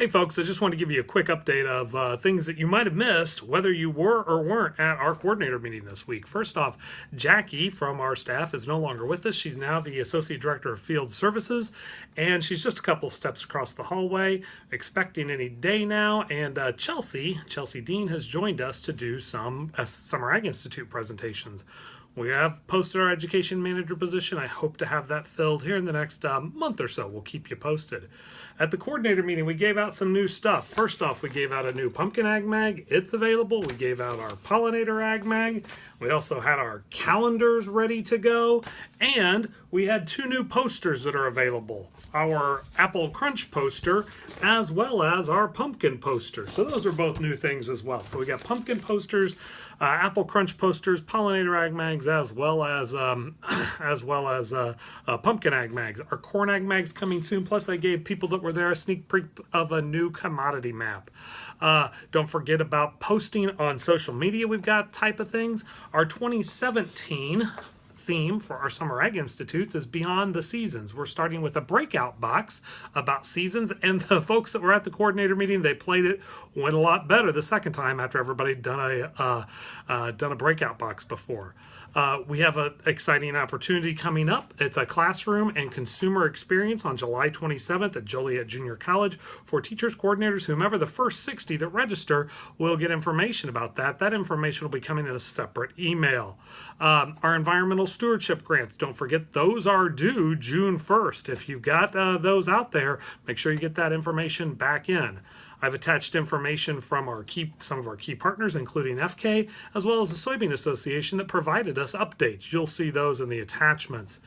Hey folks, I just want to give you a quick update of things that you might have missed, whether you were or weren't at our coordinator meeting this week. First off, Jackie from our staff is no longer with us. She's now the Associate Director of Field Services, and she's just a couple steps across the hallway, expecting any day now. And Chelsea Dean has joined us to do some Summer Ag Institute presentations. We have posted our education manager position. I hope to have that filled here in the next month or so. We'll keep you posted. At the coordinator meeting, we gave out some new stuff. First off, we gave out a new pumpkin ag mag. It's available. We gave out our pollinator ag mag. We also had our calendars ready to go. And we had two new posters that are available. Our Apple Crunch poster as well as our pumpkin poster. So those are both new things as well. So we got pumpkin posters, Apple Crunch posters, pollinator ag mags, as well as pumpkin ag mags. Our corn ag mags coming soon. Plus, I gave people that were there a sneak peek of a new commodity map. Don't forget about posting on social media. We've got type of things. Our 2017 theme for our Summer Ag Institutes is Beyond the Seasons. We're starting with a breakout box about seasons, and the folks that were at the coordinator meeting, they played it, went a lot better the second time after everybody done a breakout box before. We have an exciting opportunity coming up. It's a classroom and consumer experience on July 27th at Joliet Junior College for teachers, coordinators, whomever. The first 60 that register will get information about that. That information will be coming in a separate email. Our environmental stewardship grants, don't forget those are due June 1st. If you've got those out there, make sure you get that information back in. I've attached information from some of our key partners, including FK, as well as the Soybean Association that provided us updates. You'll see those in the attachments.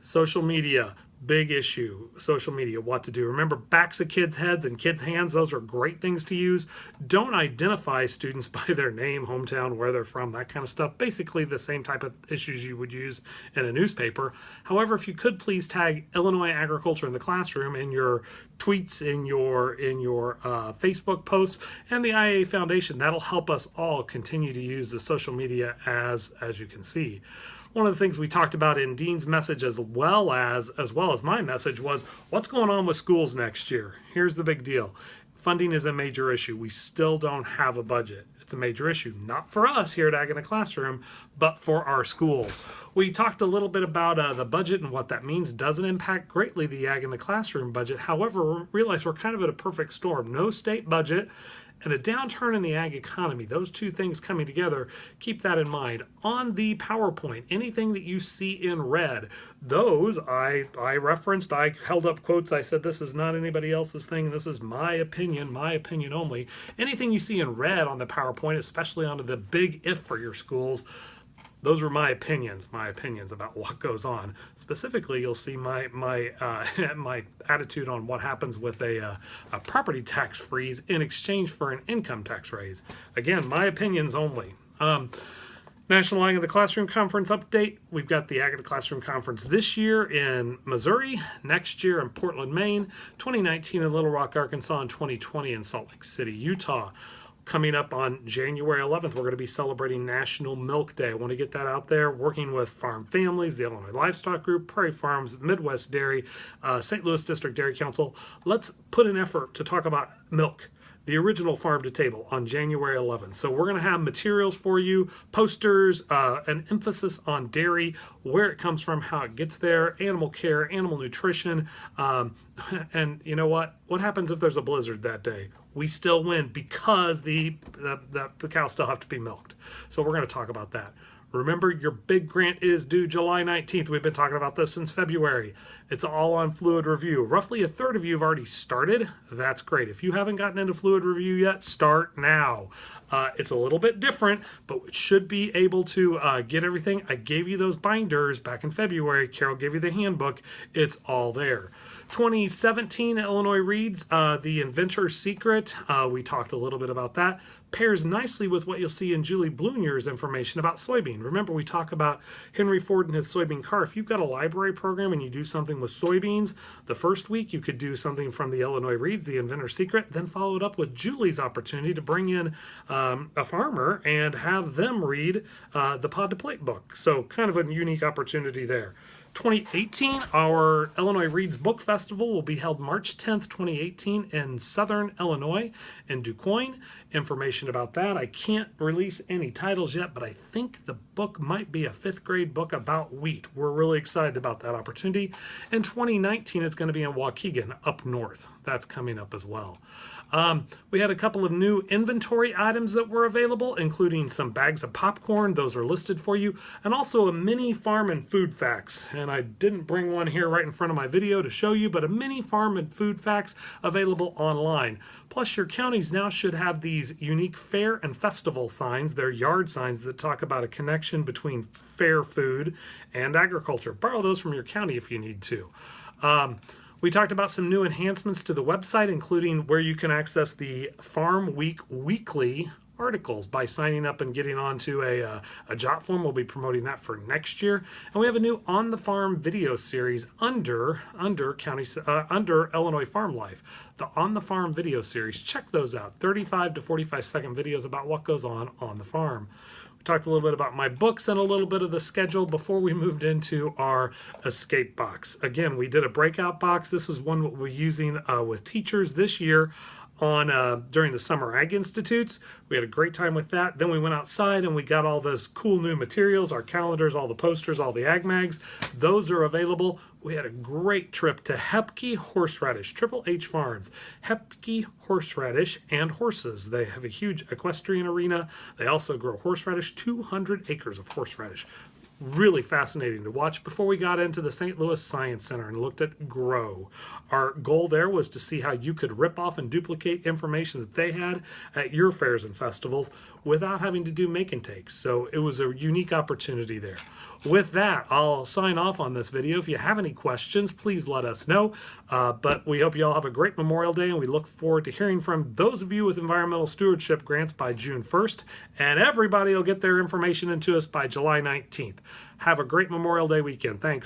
Social media, big issue. Social media, what to do. Remember, backs of kids' heads and kids' hands, those are great things to use. Don't identify students by their name, hometown, where they're from, that kind of stuff. Basically the same type of issues you would use in a newspaper. However, if you could please tag Illinois Agriculture in the Classroom in your tweets, in your Facebook posts, and the IAA Foundation, that'll help us all continue to use the social media as you can see. One of the things we talked about in Dean's message as well as my message was what's going on with schools next year. Here's the big deal. Funding is a major issue. We still don't have a budget. It's a major issue, not for us here at Ag in the Classroom, but for our schools. We talked a little bit about the budget and what that means. Doesn't impact greatly the Ag in the Classroom budget. However, realize we're kind of at a perfect storm. No state budget and a downturn in the ag economy. Those two things coming together, keep that in mind. On the PowerPoint, anything that you see in red, those I referenced, I held up quotes, I said this is not anybody else's thing, this is my opinion only. Anything you see in red on the PowerPoint, especially onto the big if for your schools, those were my opinions about what goes on. Specifically, you'll see my attitude on what happens with a property tax freeze in exchange for an income tax raise. Again, my opinions only. National Ag in the Classroom Conference update. We've got the Ag in the Classroom Conference this year in Missouri, next year in Portland, Maine, 2019 in Little Rock, Arkansas, and 2020 in Salt Lake City, Utah. Coming up on January 11th, we're going to be celebrating National Milk Day. I want to get that out there, working with farm families, the Illinois Livestock Group, Prairie Farms, Midwest Dairy, St. Louis District Dairy Council. Let's put an effort to talk about milk, the original farm to table, on January 11th. So we're going to have materials for you, posters, an emphasis on dairy, where it comes from, how it gets there, animal care, animal nutrition, and you know what? What happens if there's a blizzard that day? We still win because the cows still have to be milked. So we're going to talk about that. Remember, your big grant is due July 19th. We've been talking about this since February. It's all on fluid review. Roughly a third of you have already started. That's great. If you haven't gotten into fluid review yet, start now. It's a little bit different, but it should be able to get everything. I gave you those binders back in February. Carol gave you the handbook. It's all there. 2017 Illinois Reads, The Inventor's Secret. We talked a little bit about that. Pairs nicely with what you'll see in Julie Blunier's information about soybean. Remember, we talk about Henry Ford and his soybean car. If you've got a library program and you do something with soybeans, the first week you could do something from the Illinois Reads, The Inventor's Secret, then follow it up with Julie's opportunity to bring in a farmer and have them read the Pod to Plate book. So kind of a unique opportunity there. 2018, our Illinois Reads Book Festival will be held March 10th, 2018 in Southern Illinois in DuQuoin. Information about that, I can't release any titles yet, but I think the book might be a 5th grade book about wheat. We're really excited about that opportunity. In 2019, it's going to be in Waukegan up north. That's coming up as well. We had a couple of new inventory items that were available, including some bags of popcorn. Those are listed for you, and also a mini farm and food facts. And I didn't bring one here right in front of my video to show you, but a mini farm and food facts available online. Plus, your counties now should have these unique fair and festival signs. They're yard signs that talk about a connection between fair food and agriculture. Borrow those from your county if you need to. We talked about some new enhancements to the website, including where you can access the Farm Week weekly articles by signing up and getting onto a Jot form. We'll be promoting that for next year. And we have a new On the Farm video series under Illinois Farm Life. The On the Farm video series, check those out. 35 to 45-second videos about what goes on the farm. Talked a little bit about my books and a little bit of the schedule before we moved into our escape box. Again, we did a breakout box. This is one we'll be using with teachers this year on during the Summer Ag Institutes. We had a great time with that. Then we went outside and we got all those cool new materials, our calendars, all the posters, all the ag mags. Those are available. We had a great trip to Hepke Horseradish, Triple H Farms. Hepke Horseradish and horses. They have a huge equestrian arena. They also grow horseradish, 200 acres of horseradish. Really fascinating to watch. Before we got into the St. Louis Science Center and looked at Grow, our goal there was to see how you could rip off and duplicate information that they had at your fairs and festivals without having to do make and takes. So it was a unique opportunity there. With that, I'll sign off on this video. If you have any questions, please let us know. But we hope you all have a great Memorial Day, and we look forward to hearing from those of you with environmental stewardship grants by June 1st, and everybody will get their information into us by July 19th. Have a great Memorial Day weekend. Thanks.